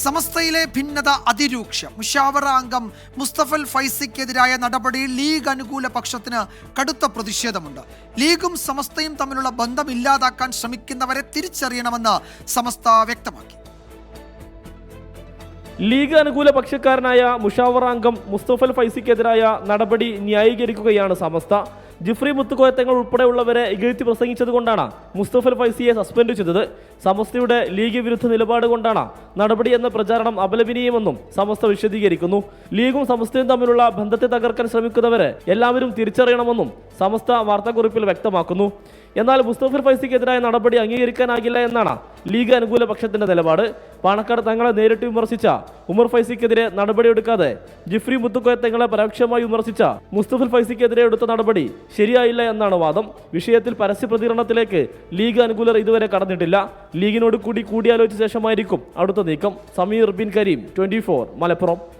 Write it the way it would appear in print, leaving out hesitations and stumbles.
സമസ്തയിലെ ഭിന്നത അതിരൂക്ഷം. മുഷാവറ അംഗം മുസ്തഫൽ ഫൈസിക്കെതിരായ നടപടിയിൽ ലീഗ് അനുകൂല പക്ഷത്തിന് കടുത്ത പ്രതിഷേധമുണ്ട്. ലീഗും സമസ്തയും തമ്മിലുള്ള ബന്ധം ഇല്ലാതാക്കാൻ ശ്രമിക്കുന്നവരെ തിരിച്ചറിയണമെന്ന് സമസ്ത വ്യക്തമാക്കി. ലീഗ് അനുകൂല പക്ഷക്കാരനായ മുഷാവറ അംഗം മുസ്തഫൽ ഫൈസിക്കെതിരായ നടപടി ന്യായീകരിക്കുകയാണ് സമസ്ത. ജിഫ്രി മുത്തുകോയത്തങ്ങൾ ഉൾപ്പെടെയുള്ളവരെ ഇകഴ്ത്തി പ്രസംഗിച്ചതുകൊണ്ടാണ് മുസ്തഫൽ ഫൈസിയെ സസ്പെൻഡ് ചെയ്തത്. സമസ്തയുടെ ലീഗ് വിരുദ്ധ നിലപാട് കൊണ്ടാണ് നടപടി എന്ന പ്രചാരണം അപലപനീയമെന്നും സമസ്ത വിശദീകരിക്കുന്നു. ലീഗും സമസ്തയും തമ്മിലുള്ള ബന്ധത്തെ തകർക്കാൻ ശ്രമിക്കുന്നവരെ എല്ലാവരും തിരിച്ചറിയണമെന്നും സമസ്ത വാർത്താക്കുറിപ്പിൽ വ്യക്തമാക്കുന്നു. എന്നാൽ മുസ്തഫൽ ഫൈസിക്കെതിരായ നടപടി അംഗീകരിക്കാനാകില്ല എന്നാണ് ലീഗ് അനുകൂല പക്ഷത്തിന്റെ നിലപാട്. പാണക്കാട് തങ്ങളെ നേരിട്ട് വിമർശിച്ച ഉമർ ഫൈസിക്കെതിരെ നടപടിയെടുക്കാതെ ജിഫ്രി മുത്തുക്കോയ തങ്ങളെ പരോക്ഷമായി വിമർശിച്ച മുസ്തഫൽ ഫൈസിക്കെതിരെ എടുത്ത നടപടി ശരിയായില്ല എന്നാണ് വാദം. വിഷയത്തിൽ പരസ്യ പ്രതികരണത്തിലേക്ക് ലീഗ് അനുകൂലർ ഇതുവരെ കടന്നിട്ടില്ല. ലീഗിനോട് കൂടി കൂടിയാലോചിച്ച ശേഷമായിരിക്കും അടുത്ത നീക്കം. സമീർ ബിൻ കരീം, 24 മലപ്പുറം.